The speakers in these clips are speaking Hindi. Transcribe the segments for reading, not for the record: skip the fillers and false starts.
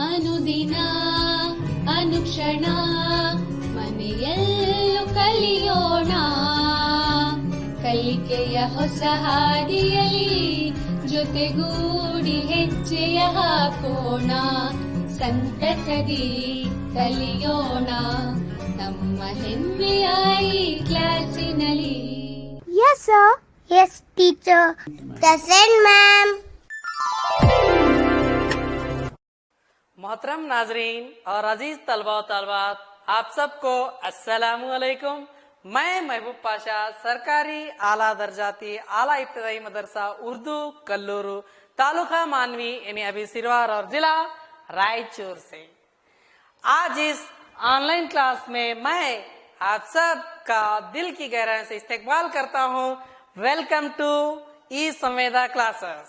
ಅನುದಿನ ಅನುಕ್ಷಣ ಮನೆಯಲ್ಲೂ ಕಲಿಯೋಣ ಕಲಿಕೆಯ ಹೊಸ ಹಾದಿಯಲ್ಲಿ ಜೊತೆಗೂಡಿ ಹೆಜ್ಜೆಯ ಹಾಕೋಣ ಸಂತಸದಿ ಕಲಿಯೋಣ ನಮ್ಮ ಹೆಮ್ಮೆಯ ಈ ಕ್ಲಾಸಿನಲ್ಲಿ. Yes, sir. Yes, teacher. Present, ma'am. मोहतरम नाजरीन और अजीज तलबा तलबात, आप सबको अस्सलामु अलैकुम। मैं महबूब पाशा सरकारी आला दर्जाती आला इब्तदाई मदरसा उर्दू कल्लूरू तालुका मानवी यानी अभी सिरवार और जिला रायचूर से आज इस ऑनलाइन क्लास में मैं आप सब का दिल की गहराई से इस्तकबाल करता हूँ। Welcome to E Samveda classes.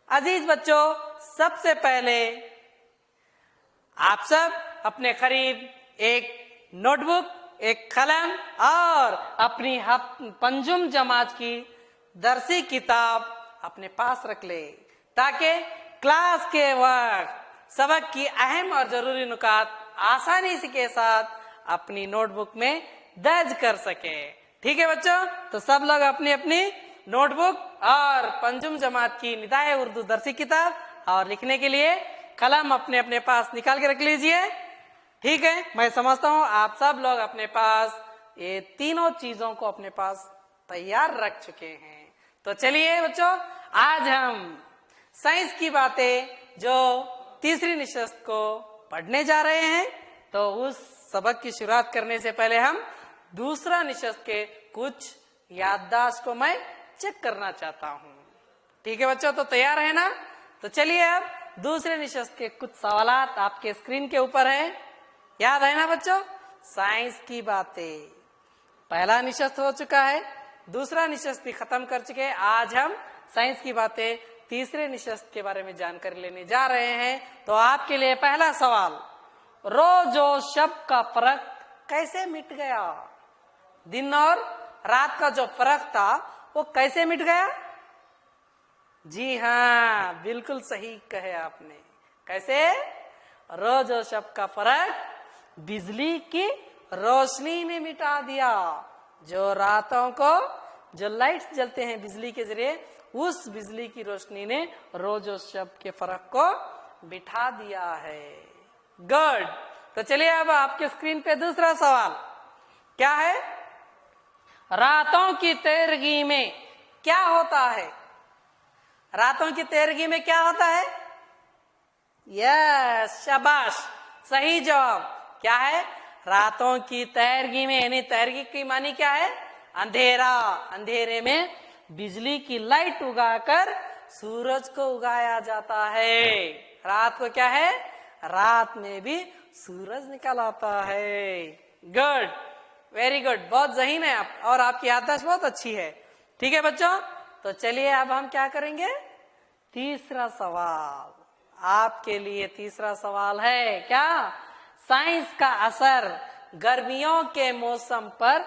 अजीज बच्चों, सबसे पहले आप सब अपने करीब एक नोटबुक, एक कलम और अपनी पंजुम जमात की दरसी किताब अपने पास रख ले ताकि क्लास के वक्त सबक की अहम और जरूरी नुकात आसानी से के साथ अपनी नोटबुक में दर्ज कर सके। ठीक है बच्चों, तो सब लोग अपनी अपनी नोटबुक और पंजुम जमात की निदाए उर्दू दरसी किताब और लिखने के लिए कलम अपने अपने पास निकाल के रख लीजिए। ठीक है, मैं समझता हूँ आप सब लोग अपने पास ये तीनों चीजों को अपने पास तैयार रख चुके हैं। तो चलिए बच्चों, आज हम साइंस की बातें जो तीसरी निशस्त को पढ़ने जा रहे हैं। तो उस सबक की शुरुआत करने से पहले हम दूसरा निशस्त के कुछ याददाश्त को मैं चेक करना चाहता हूँ। ठीक है बच्चों, तो तैयार है ना? तो चलिए अब दूसरे निशस्त के कुछ सवालात आपके स्क्रीन के ऊपर है। याद है ना बच्चों? साइंस की बातें पहला निशस्त हो चुका है, दूसरा निशस्त भी खत्म कर चुके हैं। आज हम साइंस की बातें तीसरे निशस्त के बारे में जानकारी लेने जा रहे हैं। तो आपके लिए पहला सवाल, रोज और शब का फर्क कैसे मिट गया? दिन और रात का जो फर्क था वो कैसे मिट गया? जी हाँ, बिल्कुल सही कहे आपने। कैसे? रोज और शब का फर्क बिजली की रोशनी ने मिटा दिया। जो रातों को जो लाइट्स जलते हैं बिजली के जरिए, उस बिजली की रोशनी ने रोज और शब के फर्क को बिठा दिया है। गुड। तो चलिए अब आपके स्क्रीन पे दूसरा सवाल क्या है? रातों की तेरगी में क्या होता है? रातों की तेरगी में क्या होता है? यस, शाबाश, सही जवाब। क्या है? रातों की तेरगी में, यानी तेरगी की मानी क्या है? अंधेरा। अंधेरे में बिजली की लाइट उगाकर सूरज को उगाया जाता है। रात को क्या है? रात में भी सूरज निकल आता है। गुड, वेरी गुड, बहुत ज़हीन है आप और आपकी याददाश्त बहुत अच्छी है। ठीक है बच्चों, तो चलिए अब हम क्या करेंगे? तीसरा सवाल आपके लिए। तीसरा सवाल है क्या? साइंस का असर गर्मियों के मौसम पर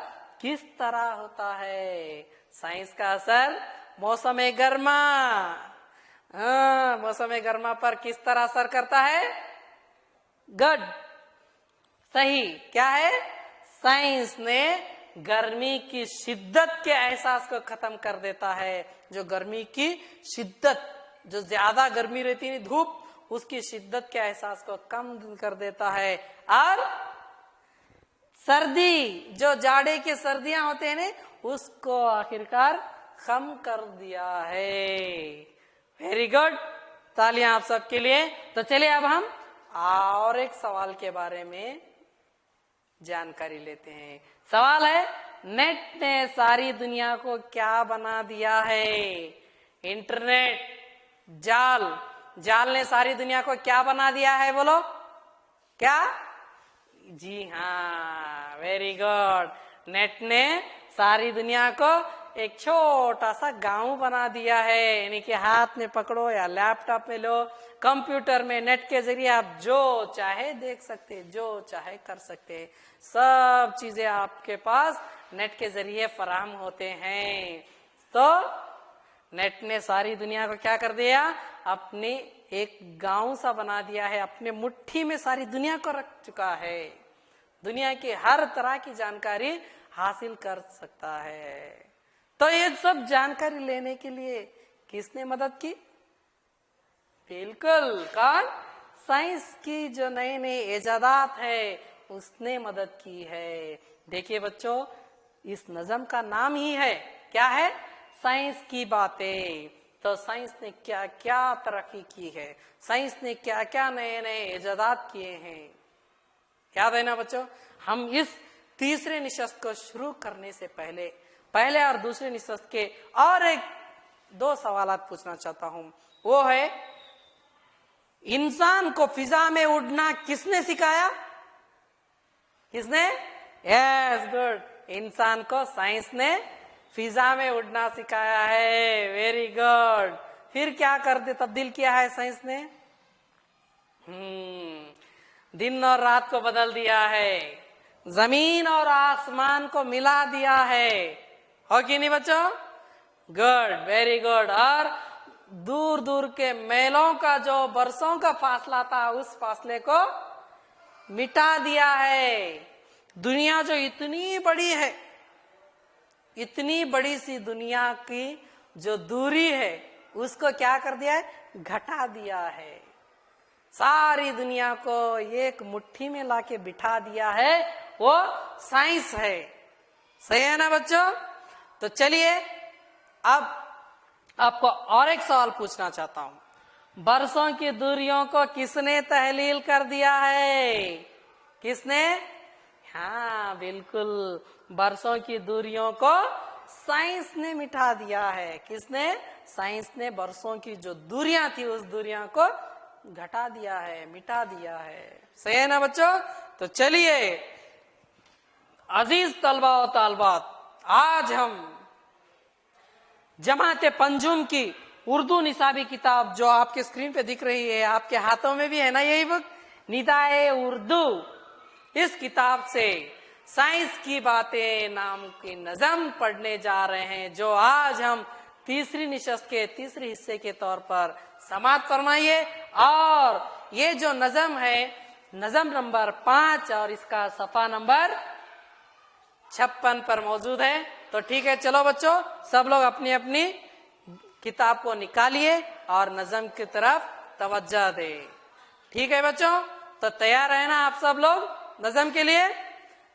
किस तरह होता है? साइंस का असर मौसम गर्मा, मौसम गर्मा पर किस तरह असर करता है? गुड, सही। क्या है? साइंस ने गर्मी की शिद्दत के एहसास को खत्म कर देता है। जो गर्मी की शिद्दत, जो ज्यादा गर्मी रहती है धूप, उसकी शिद्दत के एहसास को कम कर देता है। और सर्दी, जो जाड़े की सर्दियां होते हैं ना, उसको आखिरकार कम कर दिया है। वेरी गुड, तालियां आप सबके लिए। तो चलिए अब हम और एक सवाल के बारे में जानकारी लेते हैं। सवाल है, नेट ने सारी दुनिया को क्या बना दिया है? इंटरनेट, जाल, जाल ने सारी दुनिया को क्या बना दिया है? बोलो क्या? जी हाँ, वेरी गुड। नेट ने सारी दुनिया को एक छोटा सा गांव बना दिया है। यानी कि हाथ में पकड़ो या लैपटॉप में लो, कंप्यूटर में नेट के जरिए आप जो चाहे देख सकते, जो चाहे कर सकते। सब चीजें आपके पास नेट के जरिए फराहम होते हैं। तो नेट ने सारी दुनिया को क्या कर दिया, अपने एक गांव सा बना दिया है, अपने मुट्ठी में सारी दुनिया को रख चुका है। दुनिया की हर तरह की जानकारी हासिल कर सकता है। तो ये सब जानकारी लेने के लिए किसने मदद की? बिल्कुल, कौन? साइंस की जो नए नए इजादात है उसने मदद की है। देखिए बच्चों, इस नज़म का नाम ही है, क्या है? साइंस की बातें। तो साइंस ने क्या क्या तरक्की की है, साइंस ने क्या क्या नए नए इजादात किए हैं, याद है ना बच्चों? हम इस तीसरे निशस्त को शुरू करने से पहले और दूसरे निशस्त के और एक दो सवालात पूछना चाहता हूं। वो है, इंसान को फिजा में उड़ना किसने सिखाया? किसने? Yes, good. इंसान को साइंस ने फिजा में उड़ना सिखाया है। Very good. फिर क्या कर दे तब्दील किया है साइंस ने? दिन और रात को बदल दिया है, जमीन और आसमान को मिला दिया है, हो कि नहीं बच्चों? Good, very good. और दूर दूर के मेलों का जो बरसों का फासला था उस फासले को मिटा दिया है। दुनिया जो इतनी बड़ी है, इतनी बड़ी सी दुनिया की जो दूरी है उसको क्या कर दिया है? घटा दिया है। सारी दुनिया को एक मुट्ठी में लाके बिठा दिया है, वो साइंस है। सही है ना बच्चों? तो चलिए अब आपको और एक सवाल पूछना चाहता हूं। बरसों की दूरियों को किसने तहलील कर दिया है? किसने? हाँ बिल्कुल, बरसों की दूरियों को साइंस ने मिटा दिया है। किसने? साइंस ने बरसों की जो दूरियां थी उस दूरियां को घटा दिया है, मिटा दिया है। सही है ना बच्चों? तो चलिए अजीज तलबा और तालबात, आज हम जमाते पंजुम की उर्दू निसाबी किताब जो आपके स्क्रीन पे दिख रही है, आपके हाथों में भी है ना यही बुक, निदाए उर्दू, इस किताब से साइंस की बातें नाम की नज़म पढ़ने जा रहे हैं, जो आज हम तीसरी निशस्त के तीसरे हिस्से के तौर पर समाप्त फरमाइए। और ये जो नज़म है, नज़म नंबर 5 और इसका सफा नंबर 56 पर मौजूद है। तो ठीक है, चलो बच्चों सब लोग अपनी अपनी किताब को निकालिए और नज़म की तरफ तवज्जो दे। ठीक है बच्चों, तो तैयार है ना आप सब लोग नज़म के लिए?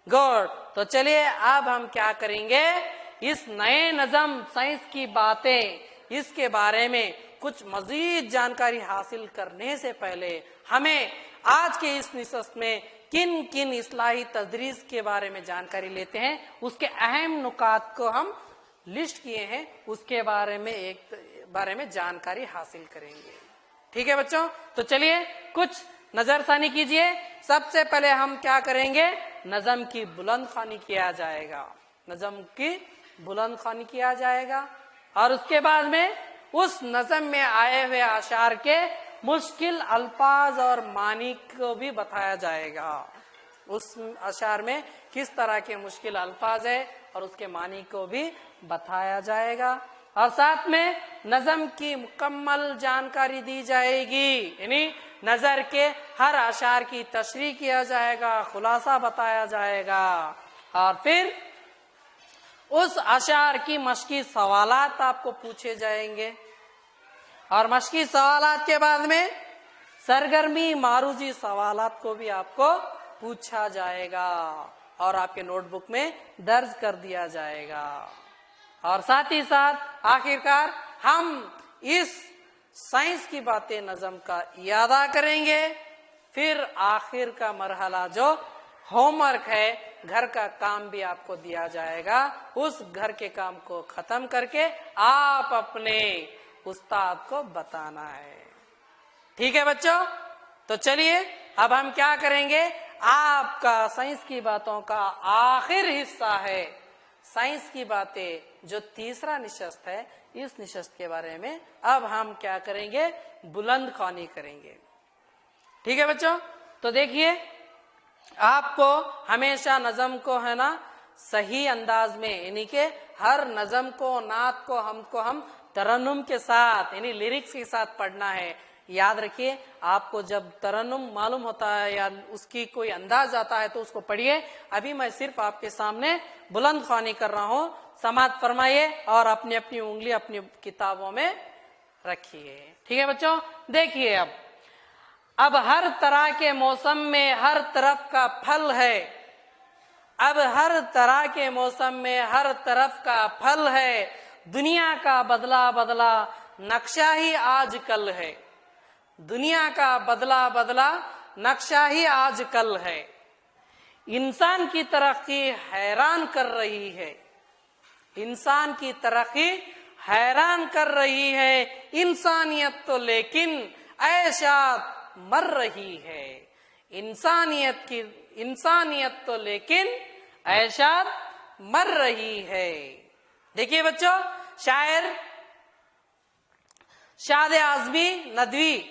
गुड। तो चलिए अब हम क्या करेंगे, इस नए नज़म साइंस की बातें, इसके बारे में कुछ मजीद जानकारी हासिल करने से पहले हमें आज के इस निशस्त में किन किन इस्लाही तदरीस के बारे में जानकारी लेते हैं, उसके अहम नुकात को हम लिस्ट किए हैं, उसके बारे में जानकारी हासिल करेंगे। ठीक है बच्चों, तो चलिए कुछ नजरसानी कीजिए। सबसे पहले हम क्या करेंगे, नज़म की बुलंद ख्वानी किया जाएगा, नज़म की बुलंद ख्वानी किया जाएगा। और उसके बाद में उस नज़म में आए हुए अशार के मुश्किल अल्फाज और मानी को भी बताया जाएगा। उस अशार में किस तरह के मुश्किल अल्फाज है और उसके मानी को भी बताया जाएगा। और साथ में नज़म की मुकम्मल जानकारी दी जाएगी, यानी नजर के हर अशार की तशरीह किया जाएगा, खुलासा बताया जाएगा। और फिर उस अशार की मशकी सवालात आपको पूछे जाएंगे। और मशकी सवालात के बाद में सरगर्मी मारूजी सवालात को भी आपको पूछा जाएगा और आपके नोटबुक में दर्ज कर दिया जाएगा। और साथ ही साथ आखिरकार हम इस साइंस की बातें नज़म का इयादा करेंगे। फिर आखिर का मरहला जो होमवर्क है, घर का काम भी आपको दिया जाएगा। उस घर के काम को खत्म करके आप अपने उस्ताद को बताना है। ठीक है बच्चों, तो चलिए अब हम क्या करेंगे, आपका साइंस की बातों का आखिर हिस्सा है साइंस की बातें, जो तीसरा निशस्त है, इस निशस्त के बारे में अब हम क्या करेंगे, बुलंद ख्वानी करेंगे। ठीक है बच्चों, तो देखिए आपको हमेशा नज़म को है ना सही अंदाज में, यानी कि हर नज़म को, नात को हम तरन्नुम के साथ यानी लिरिक्स के साथ पढ़ना है। याद रखिए, आपको जब तरन्नुम मालूम होता है या उसकी कोई अंदाज आता है तो उसको पढ़िए। अभी मैं सिर्फ आपके सामने बुलंद ख्वानी कर रहा हूं। समाअत फरमाइए और अपनी अपनी उंगली अपनी किताबों में रखिए। ठीक है बच्चों, देखिए अब हर तरह के मौसम में हर तरफ का फल है। अब हर तरह के मौसम में हर तरफ का फल है। दुनिया का बदला बदला नक्शा ही आजकल है। दुनिया का बदला बदला नक्शा ही आजकल है। इंसान की तरक्की हैरान कर रही है। इंसान की तरक्की हैरान कर रही है। इंसानियत तो लेकिन ऐशात मर रही है। इंसानियत तो लेकिन ऐशात मर रही है। देखिए बच्चों, शायर शाद आज़मी नदवी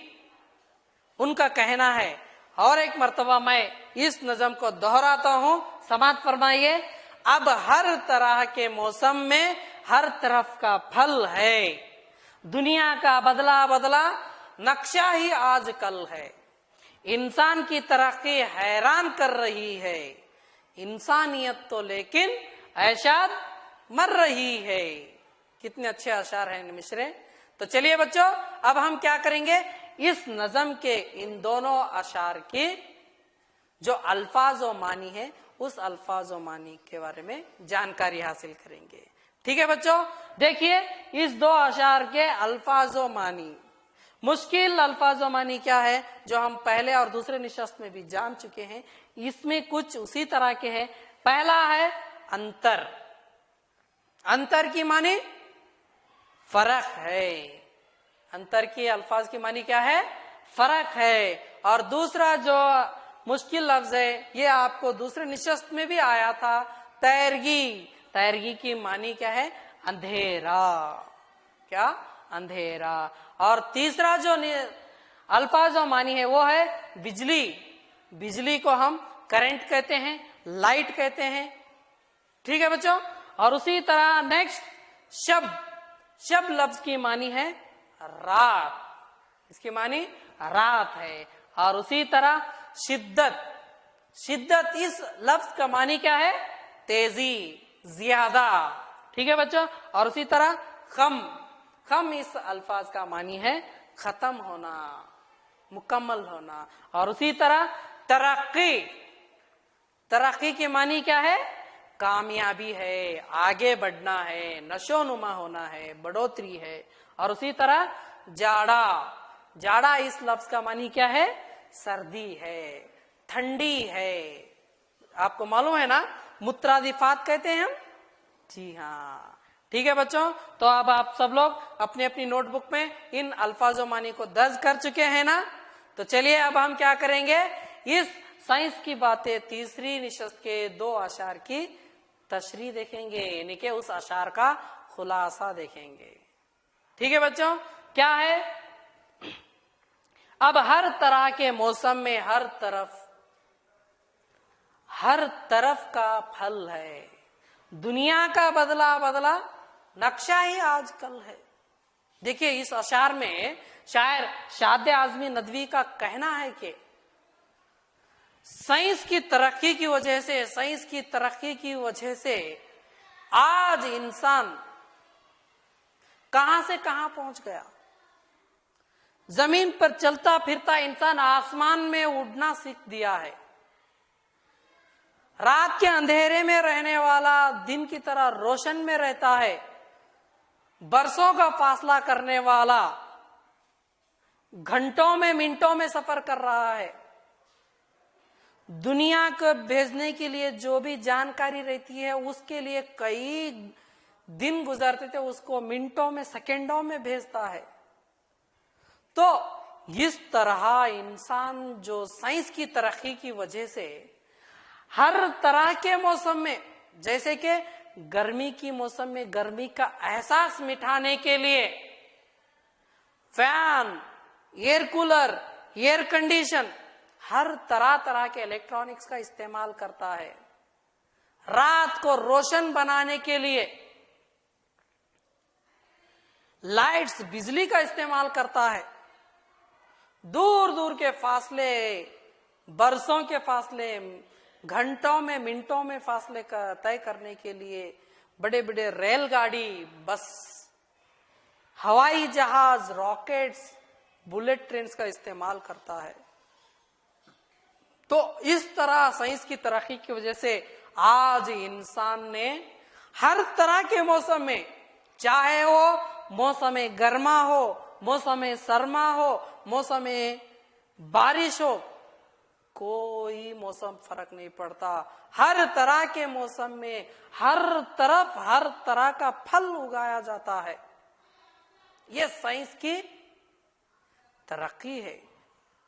उनका कहना है, और एक मर्तबा मैं इस नज़म को दोहराता हूं, समाअत फरमाइए। अब हर तरह के मौसम में हर तरफ का फल है। दुनिया का बदला बदला नक्शा ही आजकल है। इंसान की तरक्की हैरान कर रही है। इंसानियत तो लेकिन ऐशात मर रही है। कितने अच्छे अशार हैं मिसरे। तो चलिए बच्चों, अब हम क्या करेंगे, इस नज़म के इन दोनों अशार की जो अल्फाज और मानी है उस अल्फाज और मानी के बारे में जानकारी हासिल करेंगे। ठीक है बच्चों, देखिए इस दो अशार के अल्फाज और मानी। मुश्किल अल्फाज और मानी क्या है जो हम पहले और दूसरे निशस्त में भी जान चुके हैं, इसमें कुछ उसी तरह के हैं। पहला है अंतर। अंतर की मानी फर्क है। अंतर की अल्फाज की मानी क्या है, फर्क है। और दूसरा जो मुश्किल लफ्ज है ये आपको दूसरे निशस्त में भी आया था, तैरगी। तैरगी की मानी क्या है, अंधेरा। क्या, अंधेरा। और तीसरा जो अल्फाज और मानी है वो है बिजली। बिजली को हम करंट कहते हैं, लाइट कहते हैं। ठीक है बच्चों, और उसी तरह नेक्स्ट शब। शब लफ्ज की मानी है रात। इसकी मानी रात है। और उसी तरह शिद्दत। शिद्दत इस लफ्ज का मानी क्या है, तेजी, ज्यादा। ठीक है बच्चों, और उसी तरह खम। खम इस अल्फाज का मानी है खत्म होना, मुकम्मल होना। और उसी तरह तरक्की। तरक्की की मानी क्या है, कामयाबी है, आगे बढ़ना है, नशोनुमा होना है, बढ़ोतरी है। और उसी तरह जाड़ा। जाड़ा इस लफ्ज का मानी क्या है, सर्दी है, ठंडी है। आपको मालूम है ना, मुत्रादिफात कहते हैं हम। जी हाँ, ठीक है बच्चों। तो अब आप सब लोग अपनी अपनी नोटबुक में इन अल्फाजों मानी को दर्ज कर चुके हैं ना। तो चलिए अब हम क्या करेंगे, इस साइंस की बातें तीसरी निशस्त के दो अशार की तशरीह देखेंगे, यानी कि उस अशार का खुलासा देखेंगे। ठीक है बच्चों, क्या है, अब हर तरह के मौसम में हर तरफ का फल है। दुनिया का बदला बदला नक्शा ही आजकल है। देखिए इस अशार में शायर शाद आज़मी नदवी का कहना है कि साइंस की तरक्की की वजह से, साइंस की तरक्की की वजह से आज इंसान कहां से कहां पहुंच गया। जमीन पर चलता फिरता इंसान आसमान में उड़ना सीख दिया है। रात के अंधेरे में रहने वाला दिन की तरह रोशन में रहता है। बरसों का फासला करने वाला घंटों में मिनटों में सफर कर रहा है। दुनिया को भेजने के लिए जो भी जानकारी रहती है उसके लिए कई दिन गुजरते थे, उसको मिनटों में सेकंडों में भेजता है। तो इस तरह इंसान जो साइंस की तरक्की की वजह से हर तरह के मौसम में, जैसे कि गर्मी की मौसम में गर्मी का एहसास मिटाने के लिए fan, air cooler, air condition, हर तरह तरह के इलेक्ट्रॉनिक्स का इस्तेमाल करता है। रात को रोशन बनाने के लिए लाइट्स, बिजली का इस्तेमाल करता है। दूर दूर के फासले, बरसों के फासले, घंटों में, मिनटों में फासले तय करने के लिए बड़े बड़े रेलगाड़ी, बस, हवाई जहाज, रॉकेट्स, बुलेट ट्रेन का इस्तेमाल करता है। तो इस तरह साइंस की तरक्की की वजह से आज इंसान ने हर तरह के मौसम में, चाहे वो मौसम गर्मा हो, मौसम सरमा हो, मौसम बारिश हो, कोई मौसम फर्क नहीं पड़ता। हर तरह के मौसम में हर तरफ हर तरह का फल उगाया जाता है। यह साइंस की तरक्की है,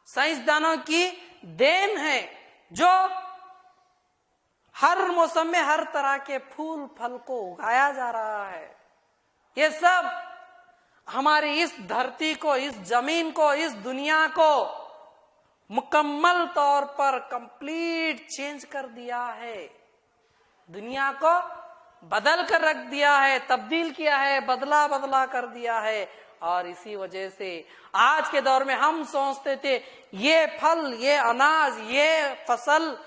साइंसदानों की देन है, जो हर मौसम में हर तरह के फूल फल को उगाया जा रहा है। ये सब हमारी इस धरती को, इस जमीन को, इस दुनिया को मुकम्मल तौर पर कंप्लीट चेंज कर दिया है। दुनिया को बदल कर रख दिया है, तब्दील किया है, बदला बदला कर दिया है। और इसी वजह से आज के दौर में हम सोचते थे ये फल, ये अनाज, ये फसल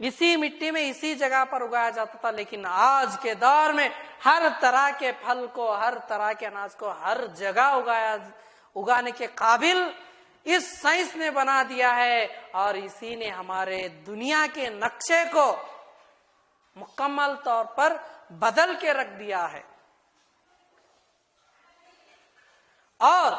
इसी मिट्टी में, इसी जगह पर उगाया जाता था, लेकिन आज के दौर में हर तरह के फल को, हर तरह के अनाज को हर जगह उगाने के काबिल इस साइंस ने बना दिया है। और इसी ने हमारे दुनिया के नक्शे को मुकम्मल तौर पर बदल के रख दिया है। और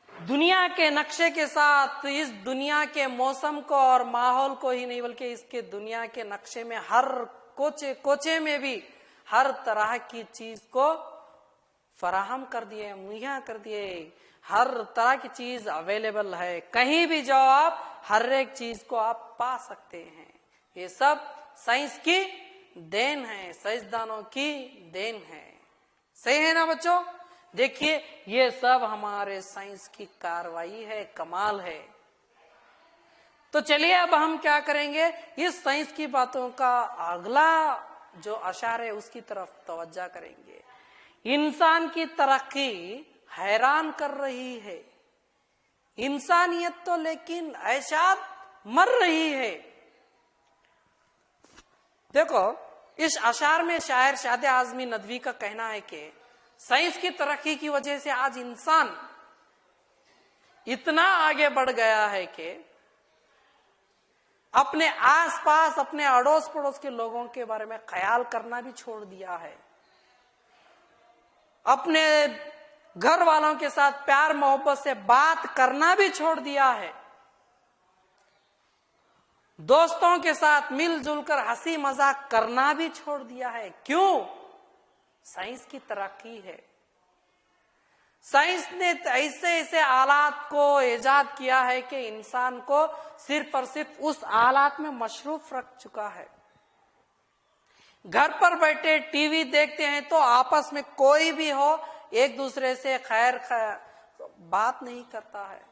दुनिया के नक्शे के साथ इस दुनिया के मौसम को और माहौल को ही नहीं, बल्कि इसके दुनिया के नक्शे में हर कोचे कोचे में भी हर तरह की चीज को फराहम कर दिए, मुहैया कर दिए। हर तरह की चीज अवेलेबल है, कहीं भी जाओ आप हर एक चीज को आप पा सकते हैं। ये सब साइंस की देन है, साइंसदानों की देन है। सही है ना बच्चों? देखिए ये सब हमारे साइंस की कार्रवाई है, कमाल है। तो चलिए अब हम क्या करेंगे, इस साइंस की बातों का अगला जो अशार है उसकी तरफ तवज्जो करेंगे। इंसान की तरक्की हैरान कर रही है, इंसानियत तो लेकिन ऐशा मर रही है। देखो इस अशार में शायर शादे आजमी नदवी का कहना है कि साइंस की तरक्की की वजह से आज इंसान इतना आगे बढ़ गया है कि अपने आसपास, अपने अड़ोस पड़ोस के लोगों के बारे में ख्याल करना भी छोड़ दिया है। अपने घर वालों के साथ प्यार मोहब्बत से बात करना भी छोड़ दिया है। दोस्तों के साथ मिलजुल कर हंसी मजाक करना भी छोड़ दिया है। क्यों? साइंस की तरक्की है। साइंस ने ऐसे ऐसे आलात को इजाद किया है कि इंसान को सिर्फ और सिर्फ उस आलात में मशरूफ रख चुका है। घर पर बैठे टीवी देखते हैं तो आपस में कोई भी हो एक दूसरे से खैर बात नहीं करता है।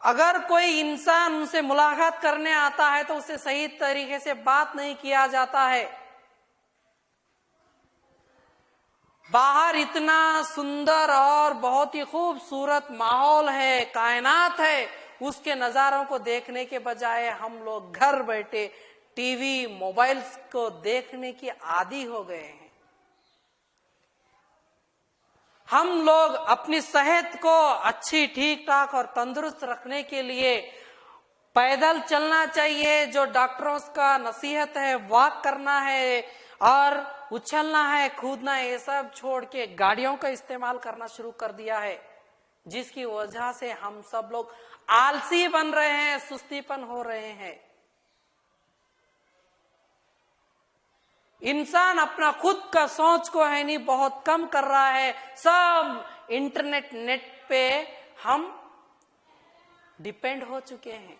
अगर कोई इंसान उनसे मुलाकात करने आता है तो उससे सही तरीके से बात नहीं किया जाता है। बाहर इतना सुंदर और बहुत ही खूबसूरत माहौल है, कायनात है, उसके नजारों को देखने के बजाय हम लोग घर बैठे टीवी, मोबाइल को देखने की आदी हो गए हैं। हम लोग अपनी सेहत को अच्छी, ठीक ठाक और तंदुरुस्त रखने के लिए पैदल चलना चाहिए, जो डॉक्टरों का नसीहत है, वॉक करना है और उछलना है, कूदना है, ये सब छोड़ के गाड़ियों का इस्तेमाल करना शुरू कर दिया है, जिसकी वजह से हम सब लोग आलसी बन रहे हैं, सुस्तीपन हो रहे हैं। इंसान अपना खुद का सोच को है नहीं बहुत कम कर रहा है। सब इंटरनेट, नेट पे हम डिपेंड हो चुके हैं।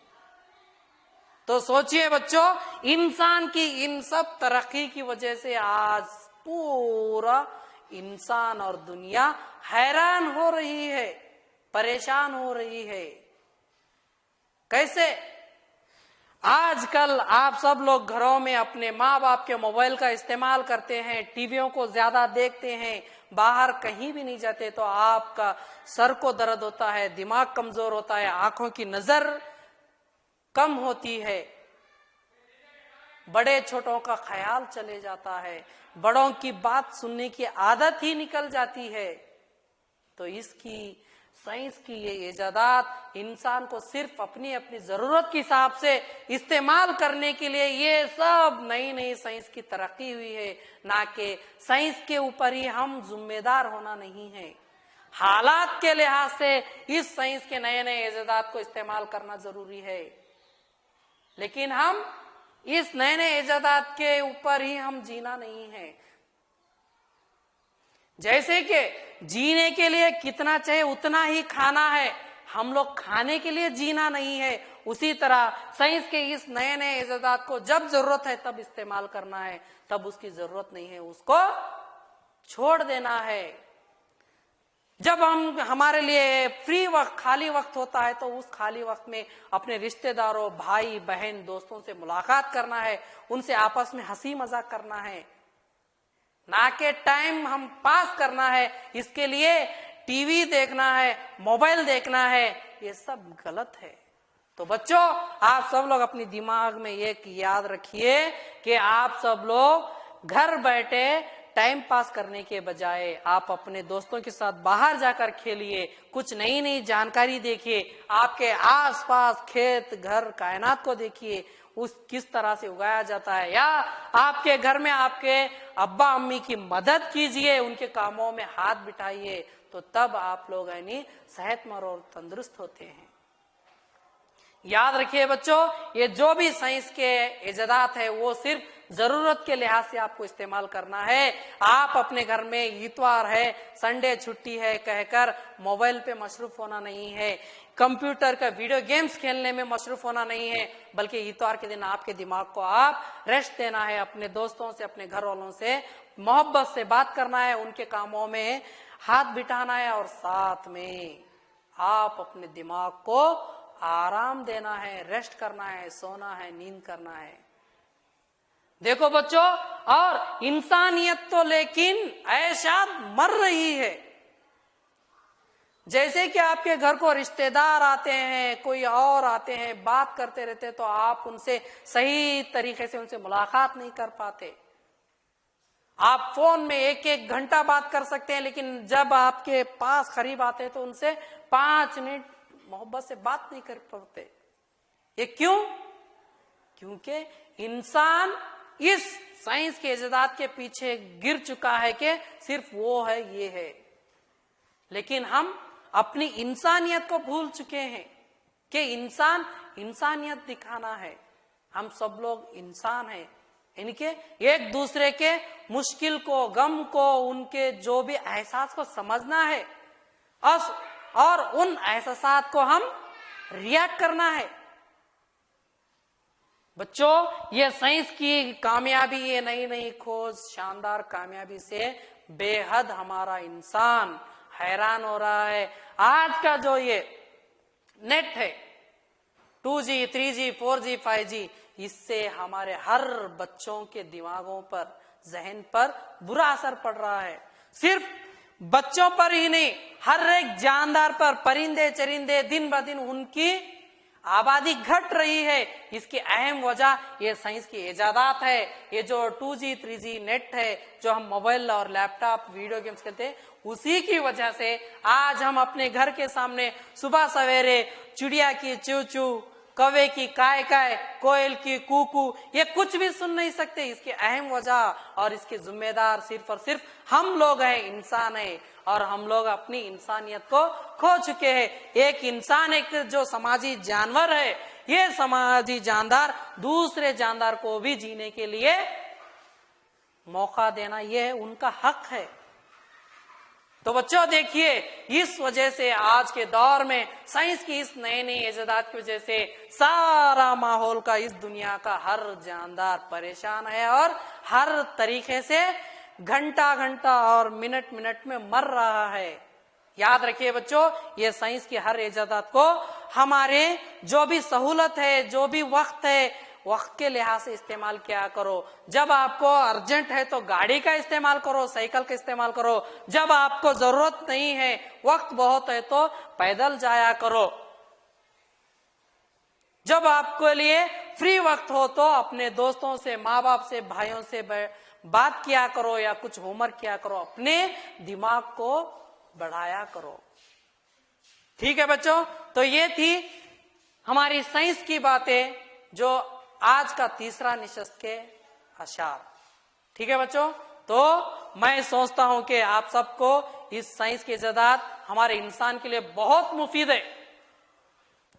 तो सोचिए बच्चों, इंसान की इन सब तरक्की की वजह से आज पूरा इंसान और दुनिया हैरान हो रही है, परेशान हो रही है। कैसे? आजकल आप सब लोग घरों में अपने माँ बाप के मोबाइल का इस्तेमाल करते हैं, टीवियों को ज्यादा देखते हैं, बाहर कहीं भी नहीं जाते, तो आपका सर को दर्द होता है, दिमाग कमजोर होता है, आंखों की नजर कम होती है, बड़े छोटों का ख्याल चले जाता है, बड़ों की बात सुनने की आदत ही निकल जाती है। तो इसकी साइंस की ये इजादात इंसान को सिर्फ अपनी अपनी जरूरत के हिसाब से इस्तेमाल करने के लिए ये सब नई नई साइंस की तरक्की हुई है, ना कि साइंस के ऊपर ही हम जिम्मेदार होना नहीं है। हालात के लिहाज से इस साइंस के नए नए इजादात को इस्तेमाल करना जरूरी है, लेकिन हम इस नए नए इजादात के ऊपर ही हम जीना नहीं है। जैसे कि जीने के लिए कितना चाहिए उतना ही खाना है, हम लोग खाने के लिए जीना नहीं है, उसी तरह साइंस के इस नए नए इजादात को जब जरूरत है तब इस्तेमाल करना है, तब उसकी जरूरत नहीं है उसको छोड़ देना है। जब हमारे लिए फ्री वक्त, खाली वक्त होता है, तो उस खाली वक्त में अपने रिश्तेदारों, भाई बहन, दोस्तों से मुलाकात करना है, उनसे आपस में हंसी मजाक करना है, ना कि टाइम हम पास करना है, इसके लिए टीवी देखना है, मोबाइल देखना है, ये सब गलत है। तो बच्चों, आप सब लोग अपनी दिमाग में एक याद रखिए कि आप सब लोग घर बैठे टाइम पास करने के बजाय आप अपने दोस्तों के साथ बाहर जाकर खेलिए, कुछ नई नई जानकारी देखिए, आपके आसपास खेत, घर, कायनात को देखिए, उस किस तरह से उगाया जाता है, या आपके घर में आपके अब्बा अम्मी की मदद कीजिए, उनके कामों में हाथ बिठाइए, तो तब आप लोग यानी सेहतमंद और तंदुरुस्त होते हैं। याद रखिए बच्चों, ये जो भी साइंस के इजादात है वो सिर्फ जरूरत के लिहाज से आपको इस्तेमाल करना है। आप अपने घर में इतवार है, संडे छुट्टी है कहकर मोबाइल पे मशरूफ होना नहीं है, कंप्यूटर का वीडियो गेम्स खेलने में मशरूफ होना नहीं है, बल्कि इतवार के दिन आपके दिमाग को आप रेस्ट देना है, अपने दोस्तों से, अपने घर वालों से मोहब्बत से बात करना है, उनके कामों में हाथ बिठाना है, और साथ में आप अपने दिमाग को आराम देना है, रेस्ट करना है, सोना है, नींद करना है। देखो बच्चों, और इंसानियत तो लेकिन ऐशाद मर रही है। जैसे कि आपके घर को रिश्तेदार आते हैं, कोई और आते हैं, बात करते रहते, तो आप उनसे सही तरीके से उनसे मुलाकात नहीं कर पाते। आप फोन में एक एक घंटा बात कर सकते हैं, लेकिन जब आपके पास करीब आते हैं तो उनसे 5 मिनट मोहब्बत से बात नहीं कर पाते। ये क्यों? क्योंकि इंसान इस साइंस के इजादात के पीछे गिर चुका है कि सिर्फ वो है, ये है, लेकिन हम अपनी इंसानियत को भूल चुके हैं कि इंसानियत दिखाना है। हम सब लोग इंसान हैं, इनके एक दूसरे के मुश्किल को, गम को, उनके जो भी एहसास को समझना है, और उन एहसास को हम रिएक्ट करना है। बच्चों, ये साइंस की कामयाबी, ये नई नई खोज, शानदार कामयाबी से बेहद हमारा इंसान हैरान हो रहा है। आज का जो ये नेट है, 2G, 3G, 4G, 5G, इससे हमारे हर बच्चों के दिमागों पर, जहन पर बुरा असर पड़ रहा है। सिर्फ बच्चों पर ही नहीं, हर एक जानदार पर, परिंदे चरिंदे, दिन ब दिन उनकी आबादी घट रही है। इसकी अहम वजह ये साइंस की इजादात है। ये जो 2G, 3G नेट है, जो हम मोबाइल और लैपटॉप, वीडियो गेम्स खेलते हैं, उसी की वजह से आज हम अपने घर के सामने सुबह सवेरे चिड़िया की चू चू, कौवे की काय काय, कोयल की कूकू, ये कुछ भी सुन नहीं सकते। इसकी अहम वजह और इसके जिम्मेदार सिर्फ और सिर्फ हम लोग हैं, इंसान हैं, और हम लोग अपनी इंसानियत को खो चुके हैं। एक इंसान एक जो समाजी जानवर है, ये समाजी जानदार दूसरे जानदार को भी जीने के लिए मौका देना, ये उनका हक है। तो बच्चों देखिए, इस वजह से आज के दौर में साइंस की इस नए नए इजादात की वजह से सारा माहौल का, इस दुनिया का हर जानदार परेशान है, और हर तरीके से घंटा घंटा और मिनट मिनट में मर रहा है। याद रखिए बच्चों, ये साइंस की हर इजादात को हमारे जो भी सहूलत है, जो भी वक्त है, वक्त के लिहाज से इस्तेमाल किया करो। जब आपको अर्जेंट है तो गाड़ी का इस्तेमाल करो, साइकिल का इस्तेमाल करो। जब आपको जरूरत नहीं है, वक्त बहुत है, तो पैदल जाया करो। जब आपके लिए फ्री वक्त हो तो अपने दोस्तों से, माँ बाप से, भाइयों से बात किया करो या कुछ होमवर्क किया करो। अपने दिमाग को बढ़ाया करो। ठीक है बच्चों, तो ये थी हमारी साइंस की बातें, जो आज का तीसरा निशस्त के अशार। ठीक है बच्चों, तो मैं सोचता हूं कि आप सबको इस साइंस के इजादात हमारे इंसान के लिए बहुत मुफीद है।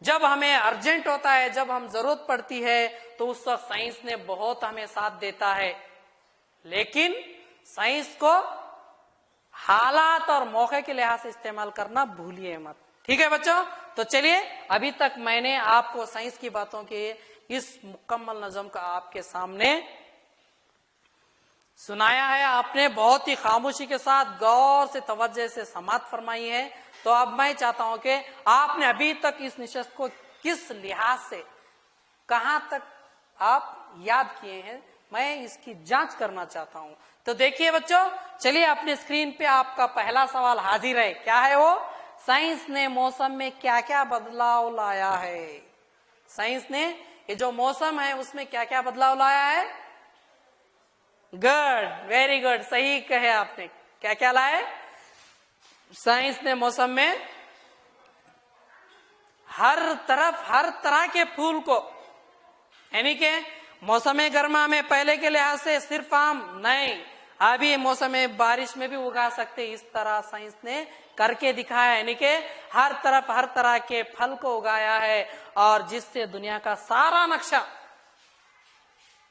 जब हमें अर्जेंट होता है, जब हम जरूरत पड़ती है, तो उस वक्त साइंस ने बहुत हमें साथ देता है। लेकिन साइंस को हालात और मौके के लिहाज से इस्तेमाल करना भूलिए मत। ठीक है बच्चों, तो चलिए, अभी तक मैंने आपको साइंस की बातों के इस मुकम्मल नज़म का आपके सामने सुनाया है। आपने बहुत ही खामोशी के साथ, गौर से, तवज्जो से समाअत फरमाई है। तो अब मैं चाहता हूं कि आपने अभी तक इस निशस्त को किस लिहाज से, कहां तक आप याद किए हैं, मैं इसकी जांच करना चाहता हूं। तो देखिए बच्चों, चलिए अपने स्क्रीन पे आपका पहला सवाल हाजिर है। क्या है वो? साइंस ने मौसम में क्या क्या बदलाव लाया है? साइंस ने ये जो मौसम है उसमें क्या क्या बदलाव लाया है? गुड, वेरी गुड, सही कहे आपने। क्या क्या लाए? साइंस ने मौसम में हर तरफ, हर तरह के फूल को, यानी कि मौसम गर्मा में पहले के लिहाज से सिर्फ आम नहीं, अभी मौसम बारिश में भी उगा सकते, इस तरह साइंस ने करके दिखाया। यानी कि हर तरफ हर तरह के फल को उगाया है, और जिससे दुनिया का सारा नक्शा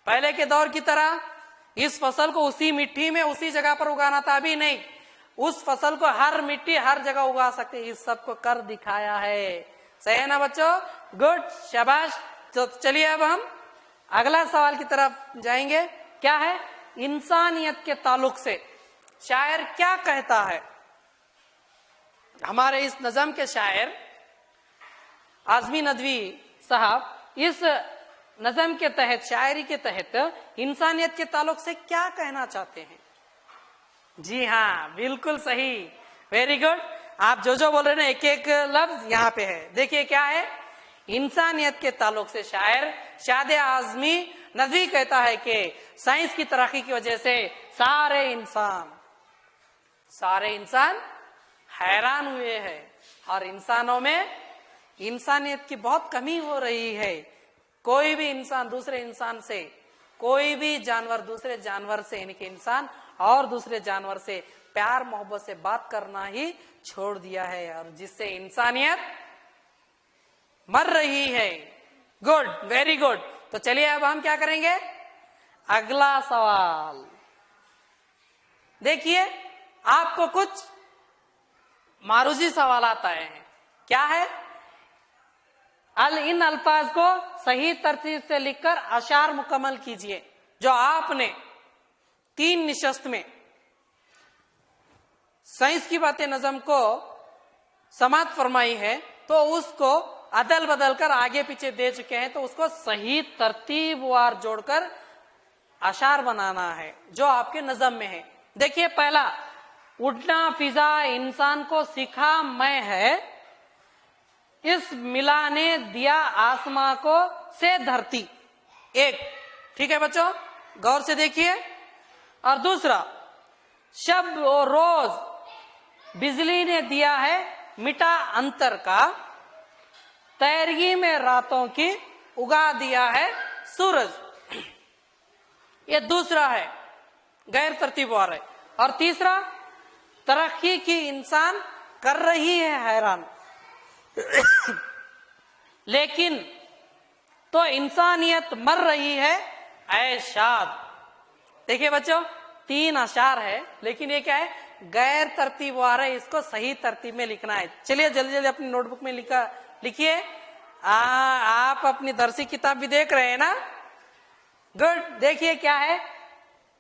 पहले के दौर की तरह इस फसल को उसी मिट्टी में उसी जगह पर उगाना था, अभी नहीं, उस फसल को हर मिट्टी हर जगह उगा सकते, इस सब को कर दिखाया है। सही है ना बच्चों? गुड, शाबाश। तो चलिए अब हम अगला सवाल की तरफ जाएंगे। क्या है? इंसानियत के ताल्लुक से शायर क्या कहता है? हमारे इस नज़म के शायर आजमी नदवी साहब इस नज़म के तहत, शायरी के तहत इंसानियत के ताल्लुक से क्या कहना चाहते हैं? जी हाँ, बिल्कुल सही, वेरी गुड। आप जो जो बोल रहे हैं ना, एक एक लफ्ज यहाँ पे है। देखिए क्या है? इंसानियत के ताल्लुक से शायर शाद आजमी नदवी कहता है कि साइंस की तरक्की की वजह से सारे इंसान हैरान हुए हैं, और इंसानों में इंसानियत की बहुत कमी हो रही है। कोई भी इंसान दूसरे इंसान से, कोई भी जानवर दूसरे जानवर से, यानी कि इंसान और दूसरे जानवर से प्यार मोहब्बत से बात करना ही छोड़ दिया है, और जिससे इंसानियत मर रही है। Good, very good. तो चलिए अब हम क्या करेंगे? अगला सवाल देखिए, आपको कुछ मारूजी सवाल आए हैं। क्या है? इन अल्फाज को सही तरतीब से लिखकर अशार मुकम्मल कीजिए। जो आपने 3 निशस्त में साइंस की बातें नज़म को समाअत फरमाई है, तो उसको अदल बदल कर आगे पीछे दे चुके हैं, तो उसको सही तरतीबवार जोड़कर अशार बनाना है जो आपके नज़म में है। देखिए पहला, उड़ना फिजा इंसान को सिखा मैं है, इस मिला ने दिया आसमां को से धरती। एक, ठीक है बच्चों, गौर से देखिए। और दूसरा, शब और रोज बिजली ने दिया है मिटा अंतर का, तैरगी में रातों की उगा दिया है सूरज। ये दूसरा है, गैर तरतीबवार है। और तीसरा, तरक्की की इंसान कर रही है हैरान, लेकिन तो इंसानियत मर रही है ऐ शाद। देखिए बच्चों, 3 अशार है, लेकिन ये क्या है? गैर तरतीबवार है, इसको सही तरतीब में लिखना है। चलिए जल्दी जल्दी अपनी नोटबुक में लिखिए। आप अपनी दरसी किताब भी देख रहे हैं ना? गुड। देखिए क्या है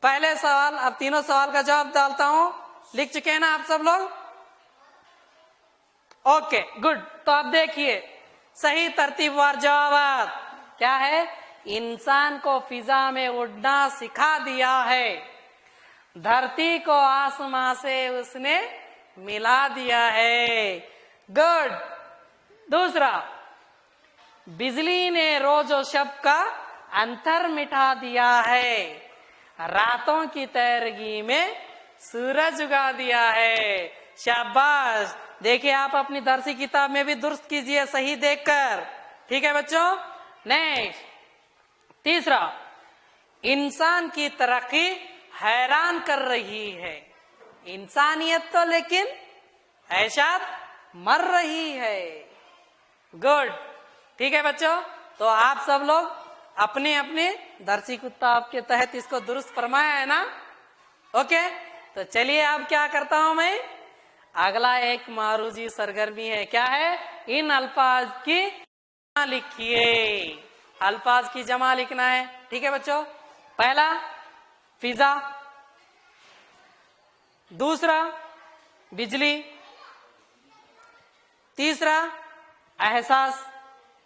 पहले सवाल, अब तीनों सवाल का जवाब डालता हूं। लिख चुके हैं ना आप सब लोग? Okay, good. तो अब देखिए, सही तरतीबवार जवाब क्या है? इंसान को फिजा में उड़ना सिखा दिया है, धरती को आसमां से उसने मिला दिया है। गुड। दूसरा, बिजली ने रोज और शब का अंतर मिटा दिया है, रातों की तैरगी में सूरज उगा दिया है। शाबाश। देखिए आप अपनी दरसी किताब में भी दुरुस्त कीजिए सही देखकर, ठीक है बच्चों। नेक्स्ट, तीसरा, इंसान की तरक्की हैरान कर रही है, इंसानियत तो लेकिन ऐशात मर रही है। गुड, ठीक है बच्चों। तो आप सब लोग अपने अपने दरसी किताब के तहत इसको दुरुस्त फरमाया है ना? ओके, तो चलिए अब क्या करता हूं मैं, अगला एक मारूजी सरगर्मी है। क्या है? इन अल्फाज की जमा लिखिए। अल्फाज की जमा लिखना है, ठीक है बच्चों। पहला फिजा, दूसरा बिजली, तीसरा एहसास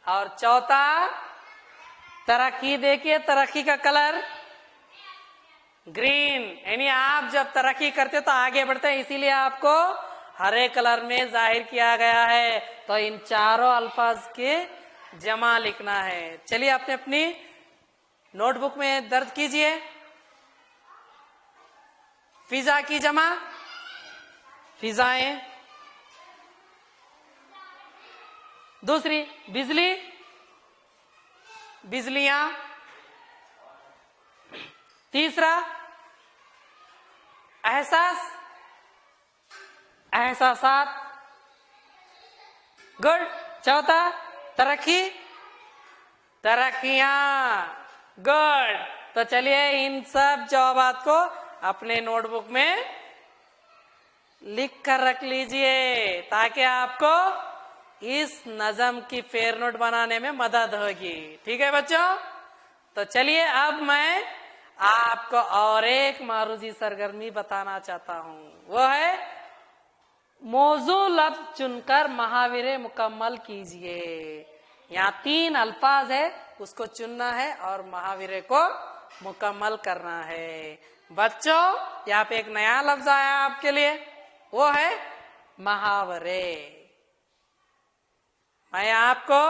और चौथा तरक्की। देखिए तरक्की का कलर ग्रीन, यानी आप जब तरक्की करते तो आगे बढ़ते हैं, इसीलिए आपको हरे कलर में जाहिर किया गया है। तो इन चारों अल्फाज के जमा लिखना है। चलिए अपने अपनी नोटबुक में दर्ज कीजिए। फिजा की जमा, फिजाएं। दूसरी बिजली, बिजलियां। तीसरा एहसास, एहसासात। गुड। चौथा तरक्की, तरक्कियां। गुड। तो चलिए इन सब जवाबात को अपने नोटबुक में लिख कर रख लीजिए ताकि आपको इस नज़म की फेर नोट बनाने में मदद होगी, ठीक है बच्चों। तो चलिए अब मैं आपको और एक मारूजी सरगर्मी बताना चाहता हूं, वो है मौजू लफ्ज चुनकर महावरे मुकम्मल कीजिए। यहाँ 3 अल्फाज है, उसको चुनना है और महावरे को मुकम्मल करना है। बच्चों यहाँ पे एक नया लफ्ज आया आपके लिए, वो है महावरे। मैं आपको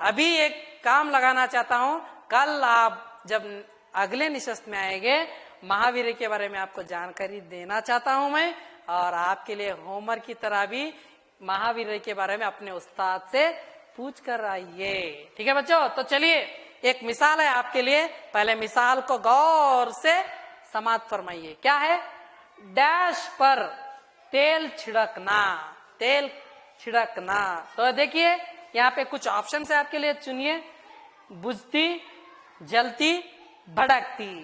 अभी एक काम लगाना चाहता हूं, कल आप जब अगले निशस्त में आएंगे महावीर के बारे में आपको जानकारी देना चाहता हूं मैं, और आपके लिए होमवर्क की तरह भी महावीर के बारे में अपने उस्ताद से पूछ कर आइए, ठीक है बच्चों। तो चलिए एक मिसाल है आपके लिए, पहले मिसाल को गौर से समाप्त फरमाइए। क्या है? डैश पर तेल छिड़कना, तेल छिड़कना। तो देखिए यहाँ पे कुछ ऑप्शन है आपके लिए, चुनिए। बुझती, जलती, भड़कती।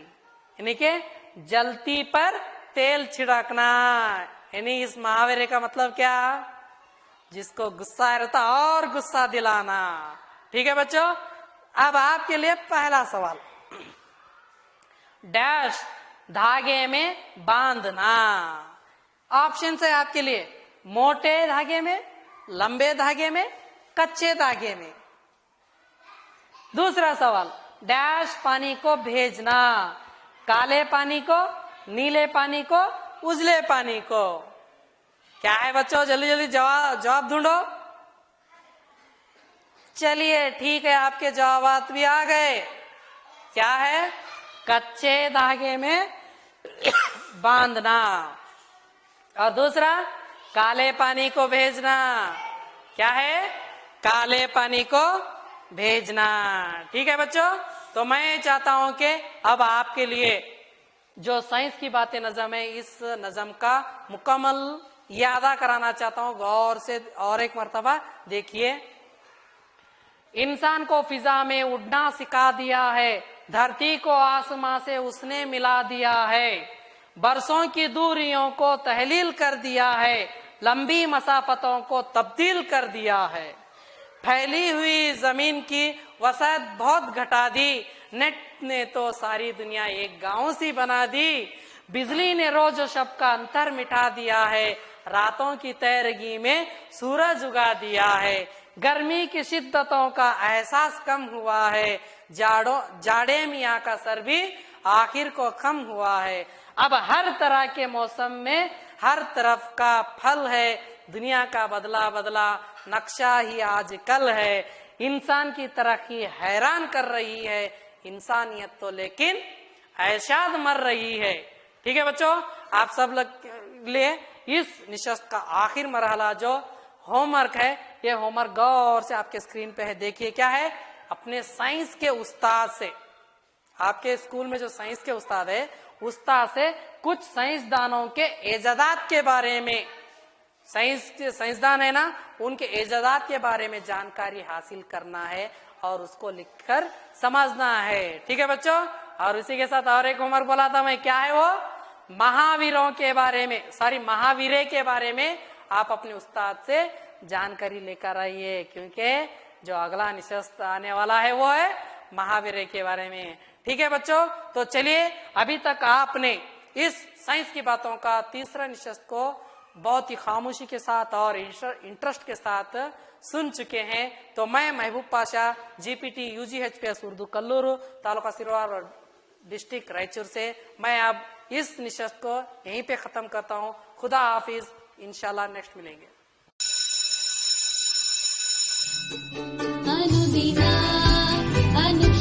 यानी कि जलती पर तेल छिड़कना, यानी इस मुहावरे का मतलब क्या? जिसको गुस्सा रहता और गुस्सा दिलाना, ठीक है बच्चों। अब आपके लिए पहला सवाल, डैश धागे में बांधना। ऑप्शन है आपके लिए, मोटे धागे में, लंबे धागे में, कच्चे धागे में। दूसरा सवाल, डैश पानी को भेजना, काले पानी को, नीले पानी को, उजले पानी को। क्या है बच्चों? जल्दी जल्दी जवाब ढूंढो। चलिए ठीक है, आपके जवाब भी आ गए। क्या है? कच्चे धागे में बांधना, और दूसरा काले पानी को भेजना। क्या है? काले पानी को भेजना, ठीक है बच्चों। तो मैं चाहता हूं कि अब आपके लिए जो साइंस की बातें नज़म है, इस नज़म का मुकम्मल यादा कराना चाहता हूं, गौर से और एक मर्तबा देखिए। इंसान को फिजा में उड़ना सिखा दिया है, धरती को आसमां से उसने मिला दिया है, बरसों की दूरियों को तहलील कर दिया है, लंबी मसाफतों को तब्दील कर दिया है, फैली हुई जमीन की वसअत बहुत घटा दी, नेट ने तो सारी दुनिया एक गांव सी बना दी, बिजली ने रोज और शब का अंतर मिटा दिया है, रातों की तैरगी में सूरज उगा दिया है, गर्मी की शिद्दतों का एहसास कम हुआ है, जाड़े मियाँ का सर भी आखिर को कम हुआ है। अब हर तरह के मौसम में हर तरफ का फल है, दुनिया का बदला बदला नक्शा ही आज कल है। इंसान की तरक्की हैरान कर रही है, इंसानियत तो लेकिन ऐशाद मर रही है। ठीक है बच्चों, आप सब लोग लिए इस निशस्त का आखिर मरहला जो होमवर्क है, ये होमवर्क गौर से आपके स्क्रीन पे है। देखिए क्या है, अपने साइंस के उस्ताद से, आपके स्कूल में जो साइंस के उस्ताद है, उस्ताद से कुछ साइंसदानों के इजादात के बारे में, साइंसदान है ना, उनके इजादात के बारे में जानकारी हासिल करना है और उसको लिखकर समझना है। ठीक है बच्चों, और इसी के साथ और एक होमवर्क बोला था मैं, क्या है वो, महावीरों के बारे में, महावीरे के बारे में आप अपने उस्ताद से जानकारी लेकर आइए, क्योंकि जो अगला निशस्त आने वाला है वो है महावीरे के बारे में। ठीक है बच्चों, तो चलिए, अभी तक आपने इस साइंस की बातों का तीसरा निशस्त को बहुत ही खामोशी के साथ और इंटरेस्ट के साथ सुन चुके हैं। तो मैं महबूब पाशा, जीपीटी UGHPS उर्दू कल्लूरू, तालुका सिरवार और डिस्ट्रिक्ट रायचूर से, मैं अब इस निशस्त को यहीं पे खत्म करता हूँ। खुदा हाफिज, इंशाल्लाह नेक्स्ट मिलेंगे। अनुदिना अनु